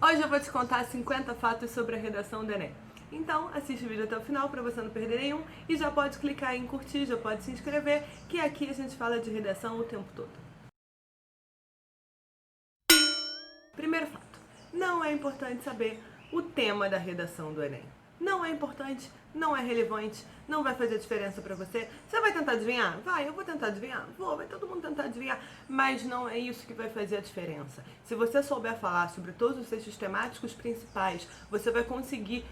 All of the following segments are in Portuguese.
Hoje eu vou te contar 50 fatos sobre a redação do Enem. Então, assiste o vídeo até o final para você não perder nenhum e já pode clicar em curtir, já pode se inscrever, que aqui a gente fala de redação o tempo todo. Primeiro fato, não é importante saber o tema da redação do Enem. Não é importante, não é relevante, não vai fazer diferença pra você. Você vai tentar adivinhar? Vai, eu vou tentar adivinhar? Vou, vai todo mundo tentar adivinhar. Mas não é isso que vai fazer a diferença. Se você souber falar sobre todos os eixos temáticos principais, você vai conseguir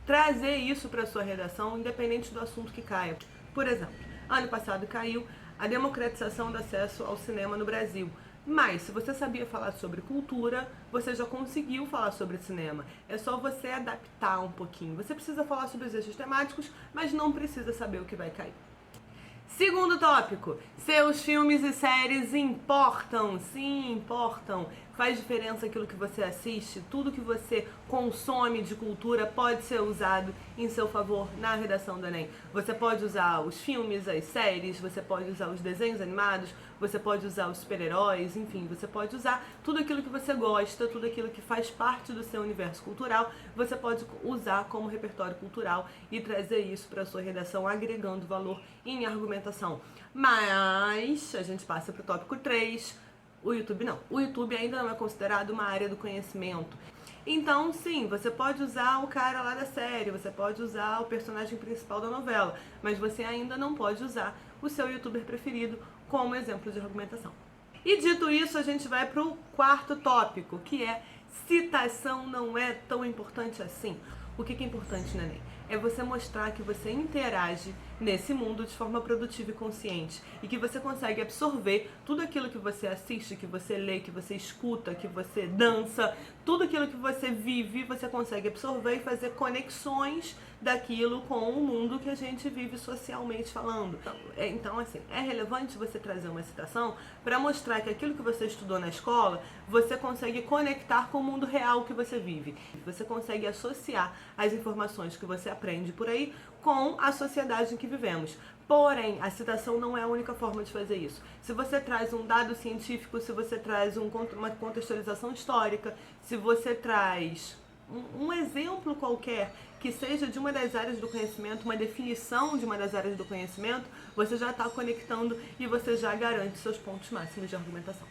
trazer isso para sua redação, independente do assunto que caia. Por exemplo, ano passado caiu a democratização do acesso ao cinema no Brasil. Mas, se você sabia falar sobre cultura, você já conseguiu falar sobre cinema. É só você adaptar um pouquinho. Você precisa falar sobre os eixos temáticos, mas não precisa saber o que vai cair. Segundo tópico, seus filmes e séries importam, sim, importam. Faz diferença aquilo que você assiste, tudo que você consome de cultura pode ser usado em seu favor na redação do Enem. Você pode usar os filmes, as séries, você pode usar os desenhos animados, você pode usar os super-heróis, enfim, você pode usar tudo aquilo que você gosta, tudo aquilo que faz parte do seu universo cultural, você pode usar como repertório cultural e trazer isso para a sua redação, agregando valor em argumentação. Mas a gente passa para o tópico 3, o YouTube não. O YouTube ainda não é considerado uma área do conhecimento. Então, sim, você pode usar o cara lá da série, você pode usar o personagem principal da novela, mas você ainda não pode usar o seu youtuber preferido como exemplo de argumentação. E dito isso, a gente vai para o quarto tópico, que é citação não é tão importante assim. O que é importante no Enem? É você mostrar que você interage nesse mundo de forma produtiva e consciente e que você consegue absorver tudo aquilo que você assiste, que você lê, que você escuta, que você dança, tudo aquilo que você vive, você consegue absorver e fazer conexões daquilo com o mundo que a gente vive socialmente falando. Então, assim, é relevante você trazer uma citação para mostrar que aquilo que você estudou na escola, você consegue conectar com o mundo real que você vive. Você consegue associar as informações que você aprende por aí com a sociedade em que vivemos. Porém, a citação não é a única forma de fazer isso. Se você traz um dado científico, se você traz uma contextualização histórica, se você traz um exemplo qualquer que seja de uma das áreas do conhecimento, uma definição de uma das áreas do conhecimento, você já está conectando e você já garante seus pontos máximos de argumentação.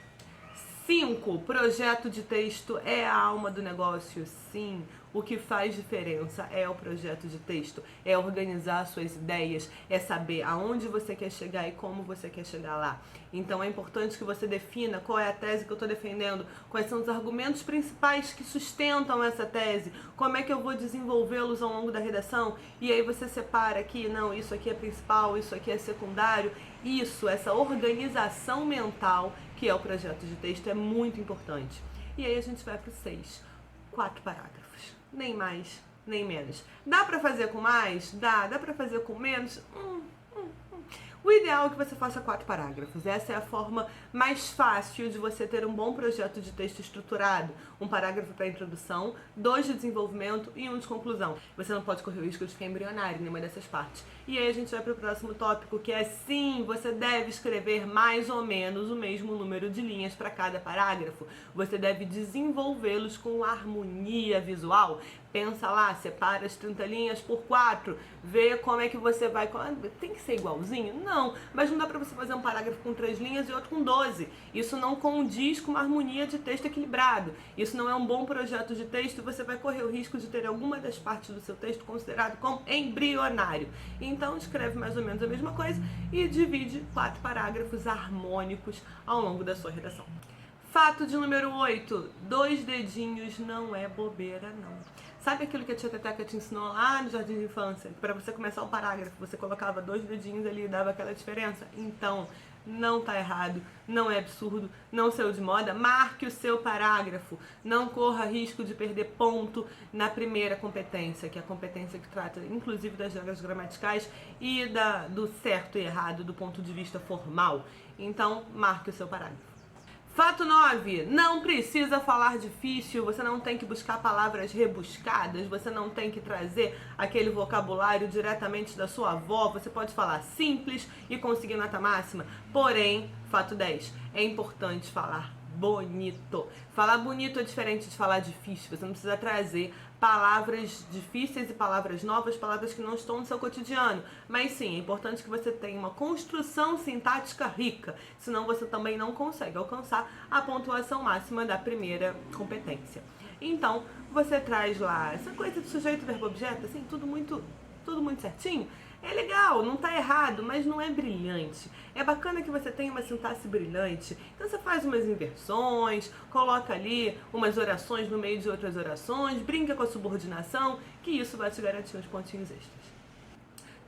5. Projeto de texto é a alma do negócio? Sim. O que faz diferença é o projeto de texto, é organizar suas ideias, é saber aonde você quer chegar e como você quer chegar lá. Então é importante que você defina qual é a tese que eu estou defendendo, quais são os argumentos principais que sustentam essa tese, como é que eu vou desenvolvê-los ao longo da redação, e aí você separa aqui, não, isso aqui é principal, isso aqui é secundário. Isso, essa organização mental que é o projeto de texto é muito importante. E aí a gente vai para o 6. 4 parágrafos. Nem mais, nem menos. Dá pra fazer com mais? Dá. Dá pra fazer com menos? O ideal é que você faça 4 parágrafos. Essa é a forma mais fácil de você ter um bom projeto de texto estruturado. Um parágrafo para introdução, 2 de desenvolvimento e 1 de conclusão. Você não pode correr o risco de ficar embrionário em nenhuma dessas partes. E aí a gente vai para o próximo tópico, que é sim, você deve escrever mais ou menos o mesmo número de linhas para cada parágrafo. Você deve desenvolvê-los com harmonia visual. Pensa lá, separa as 30 linhas por 4, vê como é que você vai... Tem que ser igualzinho? Não, mas não dá pra você fazer um parágrafo com 3 linhas e outro com 12. Isso não condiz com uma harmonia de texto equilibrado. Isso não é um bom projeto de texto e você vai correr o risco de ter alguma das partes do seu texto considerado como embrionário. Então escreve mais ou menos a mesma coisa e divide 4 parágrafos harmônicos ao longo da sua redação. Fato de número 8, 2 dedinhos não é bobeira, não. Sabe aquilo que a tia Teteca te ensinou lá no jardim de infância? Para você começar o parágrafo, você colocava 2 dedinhos ali e dava aquela diferença? Então, não tá errado, não é absurdo, não saiu de moda. Marque o seu parágrafo, não corra risco de perder ponto na primeira competência, que é a competência que trata inclusive das regras gramaticais e do certo e errado do ponto de vista formal. Então, marque o seu parágrafo. Fato 9. Não precisa falar difícil, você não tem que buscar palavras rebuscadas, você não tem que trazer aquele vocabulário diretamente da sua avó, você pode falar simples e conseguir nota máxima. Porém, fato 10. É importante falar bonito. Falar bonito é diferente de falar difícil. Você não precisa trazer palavras difíceis e palavras novas, palavras que não estão no seu cotidiano. Mas sim, é importante que você tenha uma construção sintática rica, senão você também não consegue alcançar a pontuação máxima da primeira competência. Então, você traz lá essa coisa de sujeito, verbo, objeto, assim, tudo muito certinho. É legal, não tá errado, mas não é brilhante. É bacana que você tenha uma sintaxe brilhante. Então você faz umas inversões, coloca ali umas orações no meio de outras orações, brinca com a subordinação, que isso vai te garantir uns pontinhos extras.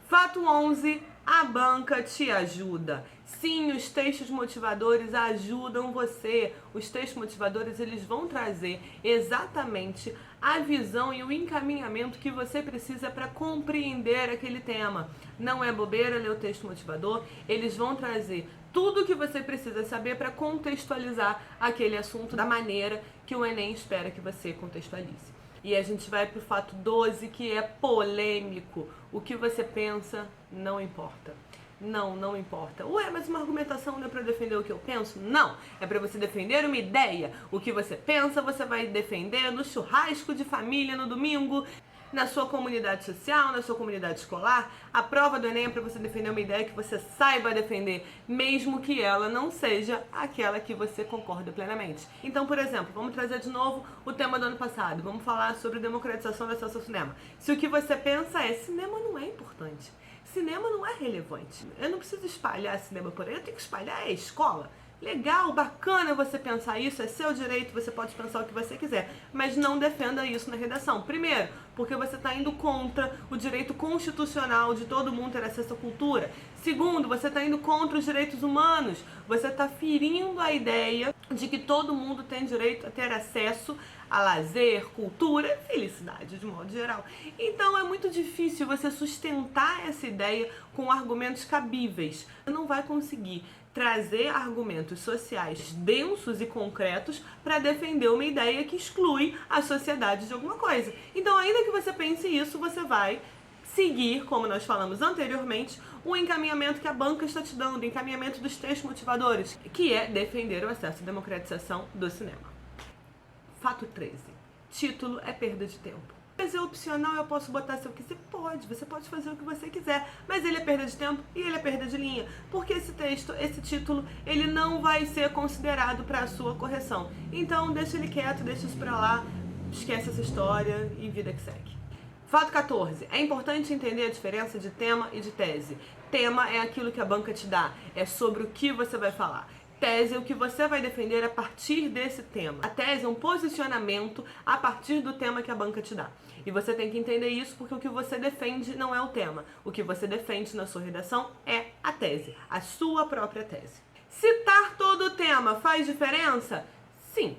Fato 11, a banca te ajuda. Sim, os textos motivadores ajudam você. Os textos motivadores, eles vão trazer exatamente a visão e o encaminhamento que você precisa para compreender aquele tema. Não é bobeira ler o texto motivador, eles vão trazer tudo o que você precisa saber para contextualizar aquele assunto da maneira que o Enem espera que você contextualize. E a gente vai pro fato 12, que é polêmico. O que você pensa não importa. Não importa. Ué, mas uma argumentação não é pra defender o que eu penso? Não, é pra você defender uma ideia. O que você pensa, você vai defender no churrasco de família no domingo, na sua comunidade social, na sua comunidade escolar. A prova do Enem é para você defender uma ideia que você saiba defender, mesmo que ela não seja aquela que você concorda plenamente. Então, por exemplo, vamos trazer de novo o tema do ano passado. Vamos falar sobre democratização do acesso ao cinema. Se o que você pensa é cinema não é importante, cinema não é relevante, eu não preciso espalhar cinema por aí, eu tenho que espalhar a escola. Legal, bacana você pensar isso, é seu direito, você pode pensar o que você quiser, mas não defenda isso na redação. Primeiro, porque você está indo contra o direito constitucional de todo mundo ter acesso à cultura. Segundo, você está indo contra os direitos humanos, você está ferindo a ideia de que todo mundo tem direito a ter acesso a lazer, cultura e felicidade de modo geral. Então é muito difícil você sustentar essa ideia com argumentos cabíveis. Você não vai conseguir trazer argumentos sociais densos e concretos para defender uma ideia que exclui a sociedade de alguma coisa. Então, ainda que você pense isso, você vai seguir, como nós falamos anteriormente, o encaminhamento que a banca está te dando, o encaminhamento dos textos motivadores, que é defender o acesso à democratização do cinema. Fato 13. Título é perda de tempo. Mas é opcional, eu posso botar se eu quiser? Pode, você pode fazer o que você quiser, mas ele é perda de tempo e ele é perda de linha, porque esse texto, esse título, ele não vai ser considerado para a sua correção. Então deixa ele quieto, deixa isso para lá, esquece essa história e vida que segue. Fato 14. É importante entender a diferença de tema e de tese. Tema é aquilo que a banca te dá, é sobre o que você vai falar. Tese é o que você vai defender a partir desse tema. A tese é um posicionamento a partir do tema que a banca te dá. E você tem que entender isso porque o que você defende não é o tema. O que você defende na sua redação é a tese, a sua própria tese. Citar todo o tema faz diferença? Sim,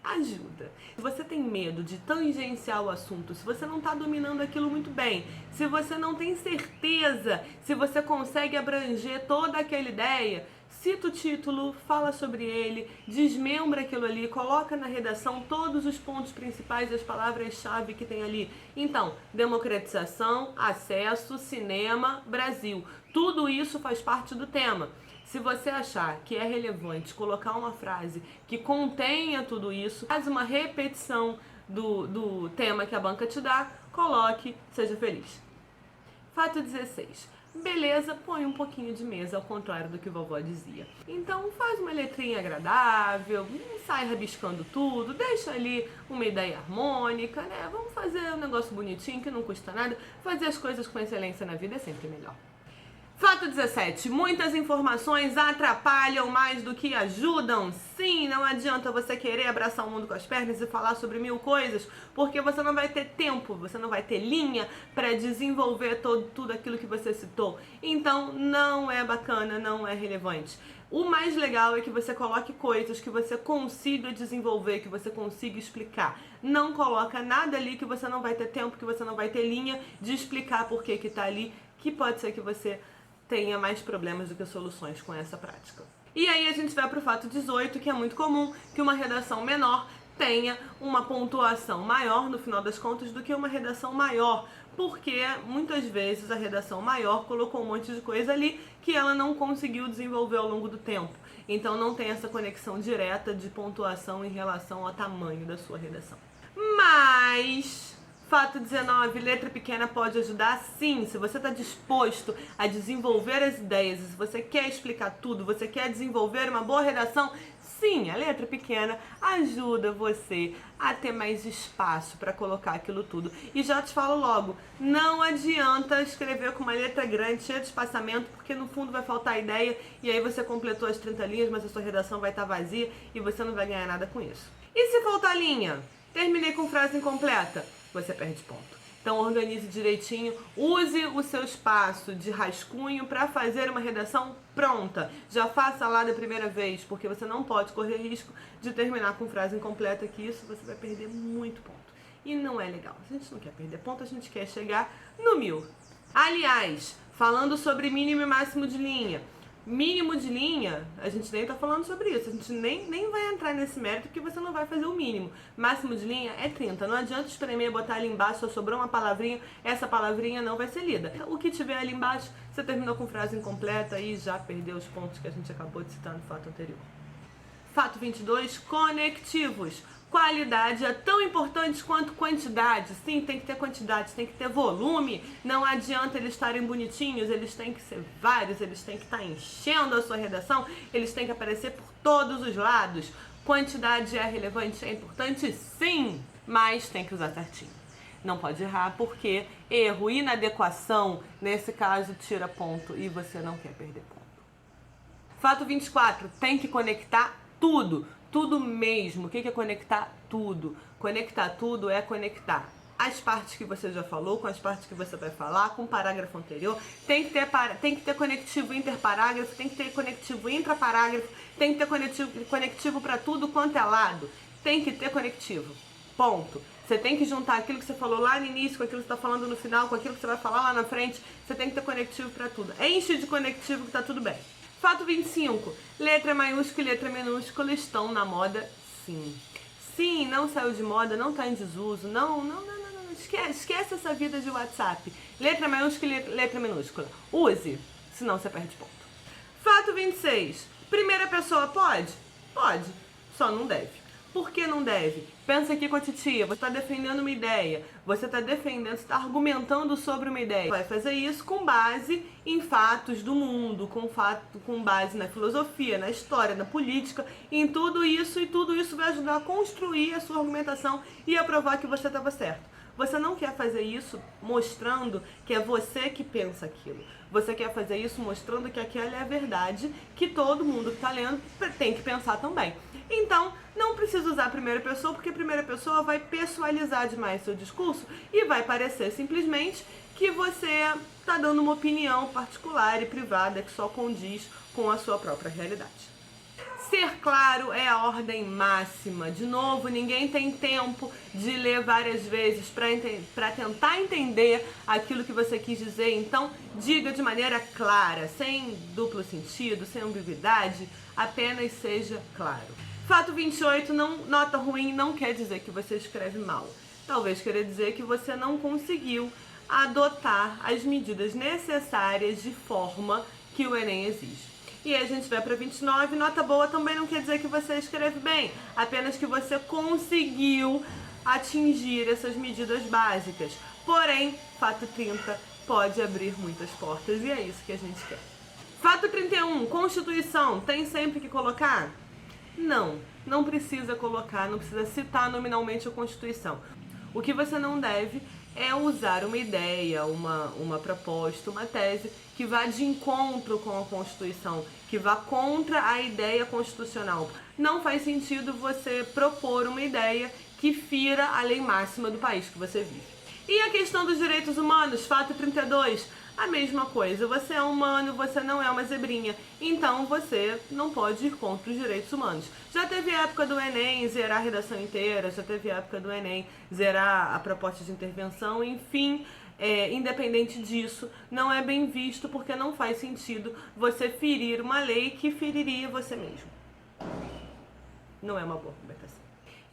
ajuda. Se você tem medo de tangenciar o assunto, se você não está dominando aquilo muito bem, se você não tem certeza se você consegue abranger toda aquela ideia, cita o título, fala sobre ele, desmembra aquilo ali, coloca na redação todos os pontos principais, as palavras-chave que tem ali. Então, democratização, acesso, cinema, Brasil. Tudo isso faz parte do tema. Se você achar que é relevante colocar uma frase que contenha tudo isso, faz uma repetição do tema que a banca te dá, coloque, seja feliz. Fato 16. Beleza, põe um pouquinho de mesa, ao contrário do que vovó dizia. Então faz uma letrinha agradável, não sai rabiscando tudo, deixa ali uma ideia harmônica, né? Vamos fazer um negócio bonitinho que não custa nada. Fazer as coisas com excelência na vida é sempre melhor. Fato 17. Muitas informações atrapalham mais do que ajudam. Sim, não adianta você querer abraçar o mundo com as pernas e falar sobre 1000 coisas, porque você não vai ter tempo, você não vai ter linha para desenvolver tudo aquilo que você citou. Então, não é bacana, não é relevante. O mais legal é que você coloque coisas que você consiga desenvolver, que você consiga explicar. Não coloca nada ali que você não vai ter tempo, que você não vai ter linha de explicar por que tá ali, que pode ser que você tenha mais problemas do que soluções com essa prática. E aí a gente vai para o fato 18, que é muito comum que uma redação menor tenha uma pontuação maior, no final das contas, do que uma redação maior, porque muitas vezes a redação maior colocou um monte de coisa ali que ela não conseguiu desenvolver ao longo do tempo. Então não tem essa conexão direta de pontuação em relação ao tamanho da sua redação. Mas, fato 19, letra pequena pode ajudar sim, se você está disposto a desenvolver as ideias, se você quer explicar tudo, você quer desenvolver uma boa redação, sim, a letra pequena ajuda você a ter mais espaço para colocar aquilo tudo. E já te falo logo, não adianta escrever com uma letra grande, cheia de espaçamento, porque no fundo vai faltar ideia e aí você completou as 30 linhas, mas a sua redação vai estar vazia e você não vai ganhar nada com isso. E se faltar linha? Terminei com frase incompleta? Você perde ponto. Então organize direitinho, use o seu espaço de rascunho para fazer uma redação pronta. Já faça lá da primeira vez, porque você não pode correr risco de terminar com frase incompleta, que isso você vai perder muito ponto. E não é legal. A gente não quer perder ponto, a gente quer chegar no 1000. Aliás, falando sobre mínimo e máximo de linha. Mínimo de linha, a gente nem tá falando sobre isso, a gente nem vai entrar nesse mérito porque você não vai fazer o mínimo. Máximo de linha é 30, não adianta espremer, botar ali embaixo, só sobrou uma palavrinha, essa palavrinha não vai ser lida. O que tiver ali embaixo, você terminou com frase incompleta e já perdeu os pontos que a gente acabou de citar no fato anterior. Fato 22, conectivos. Qualidade é tão importante quanto quantidade. Sim, tem que ter quantidade, tem que ter volume. Não adianta eles estarem bonitinhos, eles têm que ser vários, eles têm que estar enchendo a sua redação, eles têm que aparecer por todos os lados. Quantidade é relevante, é importante sim, mas tem que usar certinho. Não pode errar, porque erro, inadequação, nesse caso, tira ponto e você não quer perder ponto. Fato 24, tem que conectar tudo. Tudo mesmo. O que é conectar tudo? Conectar tudo é conectar as partes que você já falou com as partes que você vai falar, com o parágrafo anterior. Tem que ter conectivo interparágrafo, tem que ter conectivo intraparágrafo, tem que ter conectivo para tudo quanto é lado. Tem que ter conectivo. Ponto. Você tem que juntar aquilo que você falou lá no início com aquilo que você está falando no final, com aquilo que você vai falar lá na frente. Você tem que ter conectivo para tudo. Enche de conectivo que tá tudo bem. Fato 25. Letra maiúscula e letra minúscula estão na moda, sim. Sim, não saiu de moda, não está em desuso. Não. Esquece essa vida de WhatsApp. Letra maiúscula e letra minúscula. Use, senão você perde ponto. Fato 26. Primeira pessoa pode? Pode, só não deve. Por que não deve? Pensa aqui com a titia, você está defendendo uma ideia, você está argumentando sobre uma ideia. Vai fazer isso com base em fatos do mundo, com base na filosofia, na história, na política, em tudo isso, e tudo isso vai ajudar a construir a sua argumentação e a provar que você estava certo. Você não quer fazer isso mostrando que é você que pensa aquilo. Você quer fazer isso mostrando que aquela é a verdade, que todo mundo que está lendo tem que pensar também. Então, não precisa usar a primeira pessoa, porque a primeira pessoa vai pessoalizar demais seu discurso e vai parecer simplesmente que você está dando uma opinião particular e privada que só condiz com a sua própria realidade. Ser claro é a ordem máxima. De novo, ninguém tem tempo de ler várias vezes para tentar entender aquilo que você quis dizer. Então, diga de maneira clara, sem duplo sentido, sem ambiguidade, apenas seja claro. Fato 28, nota ruim não quer dizer que você escreve mal. Talvez queira dizer que você não conseguiu adotar as medidas necessárias de forma que o Enem exige. E aí a gente vai para 29, nota boa também não quer dizer que você escreve bem, apenas que você conseguiu atingir essas medidas básicas. Porém, fato 30 pode abrir muitas portas e é isso que a gente quer. Fato 31, Constituição, tem sempre que colocar? Não precisa colocar, não precisa citar nominalmente a Constituição. O que você não deve é usar uma ideia, uma proposta, uma tese que vá de encontro com a Constituição, que vá contra a ideia constitucional. Não faz sentido você propor uma ideia que fira a lei máxima do país que você vive. E a questão dos direitos humanos, fato 32, a mesma coisa. Você é humano, você não é uma zebrinha, então você não pode ir contra os direitos humanos. Já teve época do Enem zerar a redação inteira, já teve época do Enem zerar a proposta de intervenção, enfim, independente disso, não é bem visto porque não faz sentido você ferir uma lei que feriria você mesmo. Não é uma boa argumentação.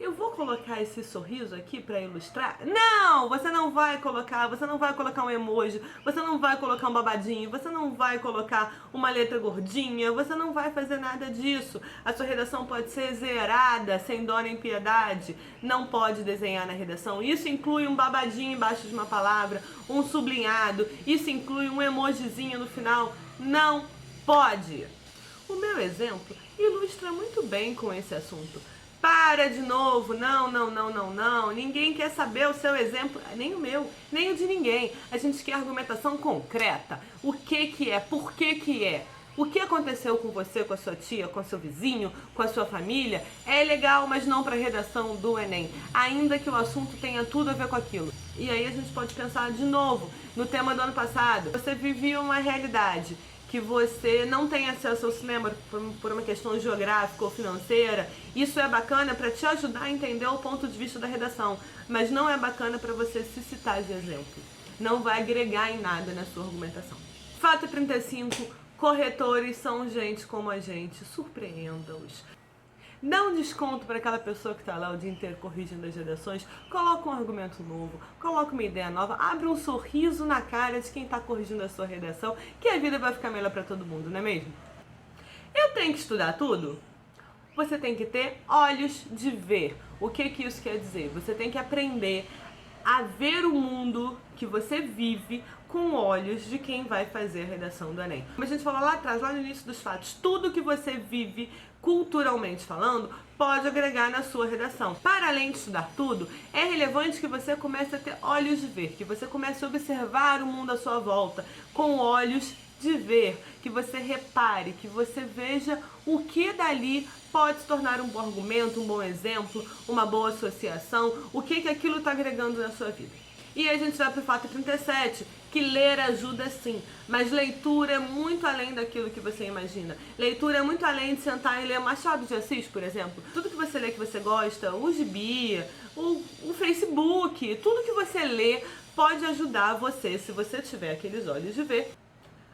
eu vou colocar esse sorriso aqui para ilustrar. Não, você não vai colocar um emoji, você não vai colocar um babadinho, você não vai colocar uma letra gordinha, você não vai fazer nada disso. A sua redação pode ser zerada, sem dó nem piedade. Não pode desenhar na redação. Isso inclui um babadinho embaixo de uma palavra, um sublinhado, isso inclui um emojizinho no final. Não pode. O meu exemplo ilustra muito bem com esse assunto. Para de novo, não. Ninguém quer saber o seu exemplo, nem o meu, nem o de ninguém. A gente quer argumentação concreta. O que é, por que é. O que aconteceu com você, com a sua tia, com seu vizinho, com a sua família, é legal, mas não para a redação do Enem. Ainda que o assunto tenha tudo a ver com aquilo. E aí a gente pode pensar de novo no tema do ano passado. Você vivia uma realidade que você não tem acesso ao cinema por uma questão geográfica ou financeira. Isso é bacana para te ajudar a entender o ponto de vista da redação, mas não é bacana para você se citar de exemplo. Não vai agregar em nada na sua argumentação. Fato 35, corretores são gente como a gente, surpreenda-os. Dá um desconto para aquela pessoa que está lá o dia inteiro corrigindo as redações, coloca um argumento novo, coloca uma ideia nova, abre um sorriso na cara de quem está corrigindo a sua redação, que a vida vai ficar melhor para todo mundo, não é mesmo? Eu tenho que estudar tudo? Você tem que ter olhos de ver. O que isso quer dizer? Você tem que aprender a ver o mundo que você vive com olhos de quem vai fazer a redação do Enem. Como a gente falou lá atrás, lá no início dos fatos, tudo que você vive culturalmente falando pode agregar na sua redação. Para além de estudar tudo, é relevante que você comece a ter olhos de ver, que você comece a observar o mundo à sua volta com olhos de ver, que você repare, que você veja o que dali pode se tornar um bom argumento, um bom exemplo, uma boa associação, o que aquilo está agregando na sua vida. E aí a gente vai para o fato 37, que ler ajuda sim, mas leitura é muito além daquilo que você imagina. Leitura é muito além de sentar e ler Machado de Assis, por exemplo. Tudo que você lê que você gosta, o gibi, o Facebook, tudo que você lê pode ajudar você, se você tiver aqueles olhos de ver,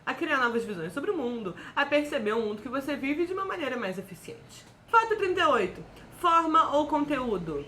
a criar novas visões sobre o mundo, a perceber o mundo que você vive de uma maneira mais eficiente. Fato 38. Forma ou conteúdo?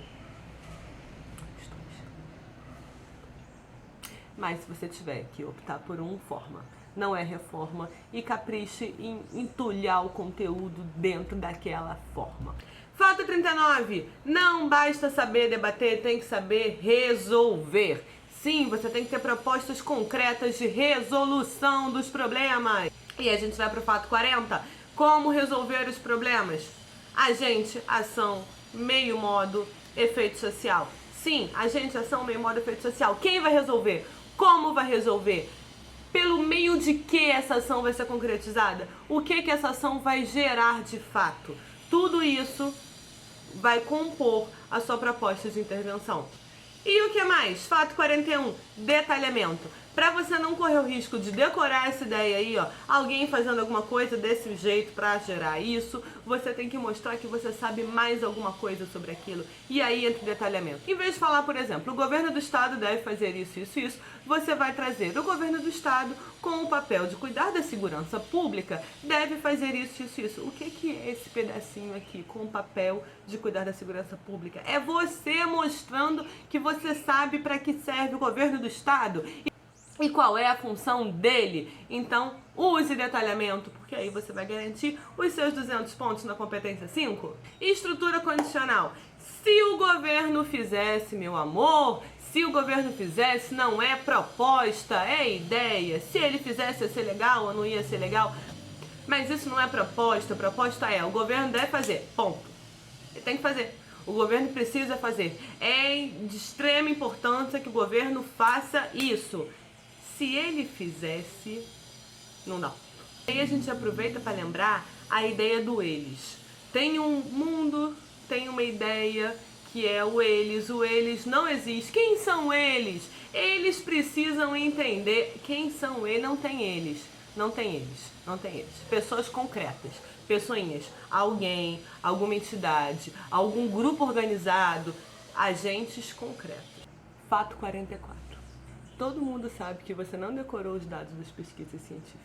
Mas se você tiver que optar por forma, não é reforma, e capriche em entulhar o conteúdo dentro daquela forma. Fato 39. Não basta saber debater, tem que saber resolver. Sim, você tem que ter propostas concretas de resolução dos problemas. E a gente vai para o fato 40. Como resolver os problemas? Agente, ação, meio modo, efeito social. Sim, agente, ação, meio modo, efeito social. Quem vai resolver? Como vai resolver? Pelo meio de que essa ação vai ser concretizada? O que essa ação vai gerar de fato? Tudo isso vai compor a sua proposta de intervenção. E o que mais? Fato 41, detalhamento. Para você não correr o risco de decorar essa ideia aí, ó, alguém fazendo alguma coisa desse jeito para gerar isso, você tem que mostrar que você sabe mais alguma coisa sobre aquilo. E aí entra o detalhamento. Em vez de falar, por exemplo, o governo do estado deve fazer isso, você vai trazer o governo do estado com o papel de cuidar da segurança pública, deve fazer isso. O que é esse pedacinho aqui com o papel de cuidar da segurança pública? É você mostrando que você sabe para que serve o governo do estado e qual é a função dele. Então, use detalhamento, porque aí você vai garantir os seus 200 pontos na competência 5. Estrutura condicional. Se o governo fizesse, meu amor, se o governo fizesse, não é proposta, é ideia. Se ele fizesse, ia ser legal ou não ia ser legal. Mas isso não é proposta. Proposta é, o governo deve fazer, ponto. Ele tem que fazer. O governo precisa fazer. É de extrema importância que o governo faça isso. Se ele fizesse, não dá. Aí a gente aproveita para lembrar a ideia do eles. Tem um mundo, tem uma ideia que é o eles não existe. Quem são eles? Eles precisam entender quem são eles. Não tem eles. Pessoas concretas, pessoinhas, alguém, alguma entidade, algum grupo organizado, agentes concretos. Fato 44. Todo mundo sabe que você não decorou os dados das pesquisas científicas.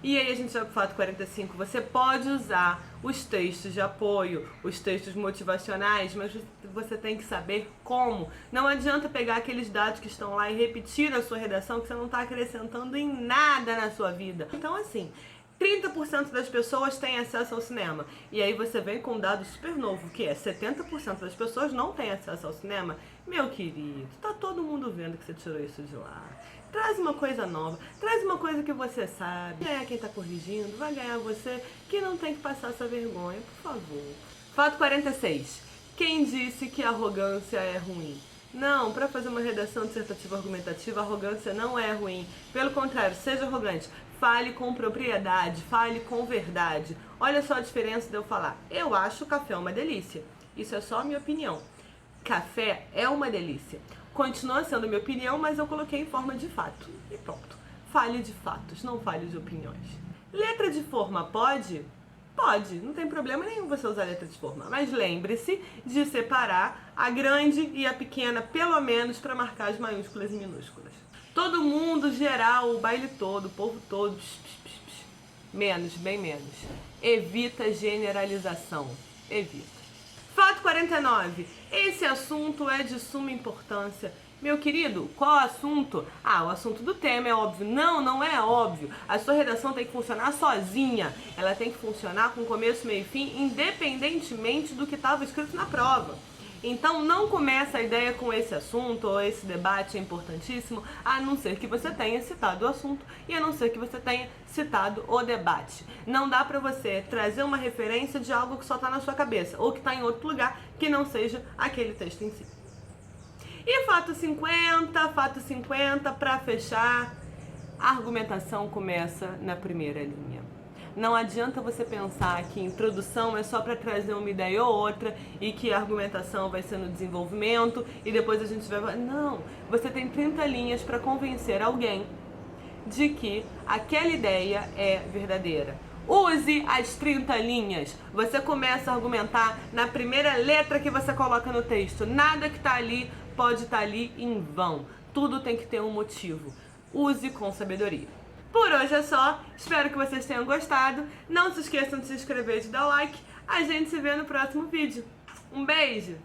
E aí a gente vai pro fato 45. Você pode usar os textos de apoio, os textos motivacionais, mas você tem que saber como. Não adianta pegar aqueles dados que estão lá e repetir a sua redação, que você não está acrescentando em nada na sua vida. Então, assim, 30% das pessoas têm acesso ao cinema. E aí você vem com um dado super novo, que é 70% das pessoas não têm acesso ao cinema. Meu querido, tá todo mundo vendo que você tirou isso de lá. Traz uma coisa nova, traz uma coisa que você sabe. Vai ganhar quem tá corrigindo, vai ganhar você que não tem que passar essa vergonha, por favor. Fato 46. Quem disse que arrogância é ruim? Não, para fazer uma redação dissertativa argumentativa, arrogância não é ruim. Pelo contrário, seja arrogante. Fale com propriedade, fale com verdade. Olha só a diferença de eu falar. Eu acho o café uma delícia. Isso é só a minha opinião. Café é uma delícia. Continua sendo minha opinião, mas eu coloquei em forma de fato. E pronto. Fale de fatos, não fale de opiniões. Letra de forma pode? Pode, não tem problema nenhum você usar letra de forma. Mas lembre-se de separar a grande e a pequena, pelo menos, para marcar as maiúsculas e minúsculas. Todo mundo, geral, o baile todo, o povo todo. Menos, bem menos. Evita generalização. Evita. Fato 49. Esse assunto é de suma importância. Meu querido, qual assunto? Ah, o assunto do tema é óbvio. Não, não é óbvio. A sua redação tem que funcionar sozinha. Ela tem que funcionar com começo, meio e fim, independentemente do que estava escrito na prova. Então não começa a ideia com esse assunto ou esse debate é importantíssimo, a não ser que você tenha citado o assunto e a não ser que você tenha citado o debate. Não dá pra você trazer uma referência de algo que só tá na sua cabeça ou que tá em outro lugar que não seja aquele texto em si. E fato 50, pra fechar, a argumentação começa na primeira linha. Não adianta você pensar que introdução é só para trazer uma ideia ou outra e que a argumentação vai ser no desenvolvimento e depois a gente vai... Não, você tem 30 linhas para convencer alguém de que aquela ideia é verdadeira. Use as 30 linhas. Você começa a argumentar na primeira letra que você coloca no texto. Nada que está ali pode estar ali em vão. Tudo tem que ter um motivo. Use com sabedoria. Por hoje é só, espero que vocês tenham gostado. Não se esqueçam de se inscrever e de dar like. A gente se vê no próximo vídeo. Um beijo!